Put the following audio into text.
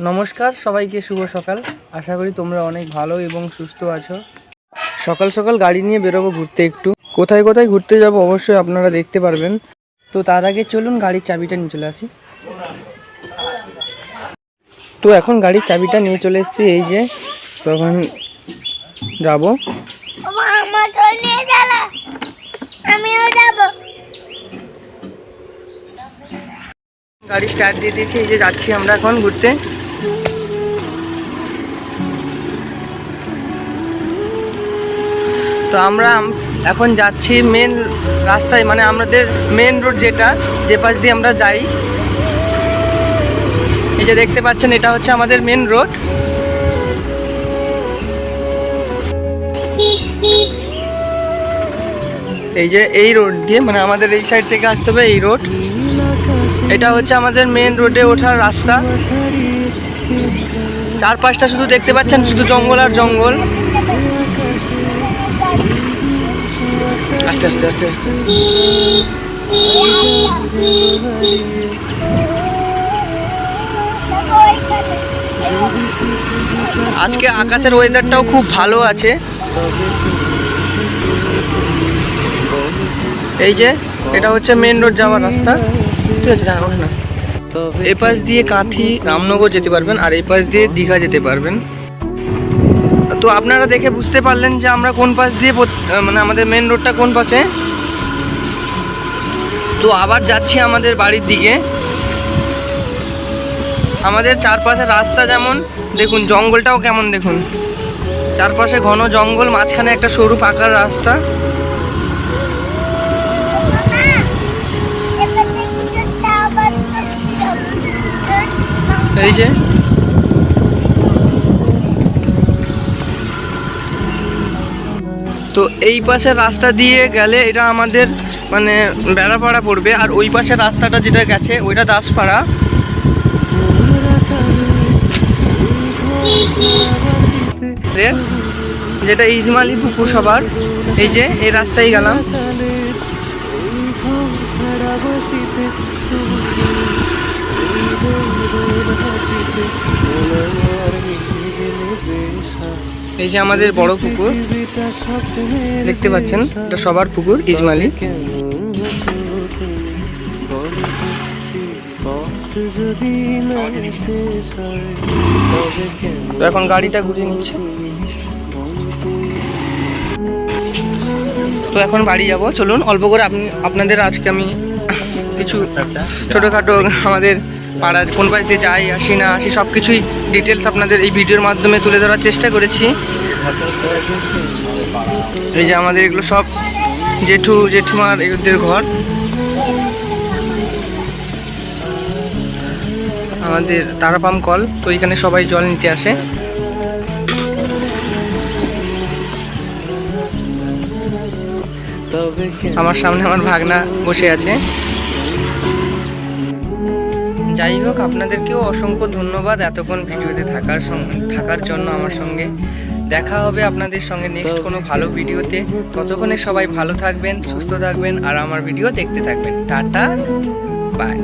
নমস্কার সবাইকে, শুভ সকাল। আশা করি তোমরা অনেক ভালো এবং সুস্থ আছো। সকাল সকাল গাড়ি নিয়ে বেরোবো ঘুরতে। একটু কোথায় কোথায় ঘুরতে যাব অবশ্যই আপনারা দেখতে পারবেন। তো তার আগে চলুন গাড়ির চাবিটা নিয়ে চলে আসি। তো এখন গাড়ির চাবিটা নিয়ে চলে এসেছি, এই যে তখন যাব। গাড়ি স্টার্ট দিয়ে দিয়েছি, এই যে যাচ্ছি আমরা এখন ঘুরতে। তো আমরা এখন যাচ্ছি মেন রাস্তায়, মানে আমাদের মেন রোড যেটা, যে পাশ দিয়ে আমরা যাই। এই যে দেখতে পাচ্ছেন, এটা হচ্ছে আমাদের মেন রোড। এই যে এই রোড দিয়ে, মানে আমাদের এই সাইড থেকে আসতে হবে এই রোড। এটা হচ্ছে আমাদের মেন রোডে ওঠার রাস্তা। চারপাশটা শুধু দেখতে পাচ্ছেন, শুধু জঙ্গল আর জঙ্গল। আস্তে আস্তে আস্তে আস্তে। আজকে আকাশের ওয়েদারটাও খুব ভালো আছে। এই যে এটা হচ্ছে মেন রোড যাওয়ার রাস্তা, ঠিক আছে? জানো না, এই পাশ দিয়ে কাঁথি রামনগর যেতে পারবেন, আর এই পাশ দিয়ে দীঘা যেতে পারবেন। তো আপনারা দেখে বুঝতে পারলেন যে আমরা কোন পাশ দিয়ে, মানে আমাদের মেন রোডটা কোন পাশে। তো আবার যাচ্ছি আমাদের বাড়ির দিকে। আমাদের চারপাশে রাস্তা যেমন দেখুন, জঙ্গলটাও কেমন দেখুন। চারপাশে ঘন জঙ্গল, মাঝখানে একটা সরু পাকার রাস্তা। এই যে তো এই পাশের রাস্তা দিয়ে গেলে এটা আমাদের মানে বেড়াপাড়া পড়বে, আর ওই পাশের রাস্তাটা যেটা গেছে ওইটা দাসপাড়া। যেটা ইজমালি পুকুর সবার। এই যে এই রাস্তায় গেলাম। এই যে আমাদের বড় পুকুর দেখতে পাচ্ছেন, এটা সবার পুকুর ইজমালি। তো এখন গাড়িটা ঘুরিয়ে নিচ্ছে। তো এখন বাড়ি যাব, চলুন অল্প করে আপনাদের আজকে আমি কিছু ছোটোখাটো আমাদের পাড়ার কোন বাড়িতে যাই আসি না আসি সব কিছুই ডিটেলস আপনাদের এই ভিডিওর মাধ্যমে তুলে ধরার চেষ্টা করেছি। এই যে আমাদের এগুলো সব জেঠু জেঠুমার এদের ঘর। আমাদের তারাপাম কল, তো এখানে সবাই জল নিতে আসে। আমার সামনে আমার ভাগনা বসে আছে। যাই হোক, আপনাদেরকেও অসংখ্য ধন্যবাদ এতক্ষণ ভিডিওতে থাকার জন্য আমার সঙ্গে। দেখা হবে আপনাদের সঙ্গে নেক্সট কোনো ভালো ভিডিওতে। ততক্ষণে সবাই ভালো থাকবেন, সুস্থ থাকবেন, আর আমার ভিডিও দেখতে থাকবেন। Tata, by.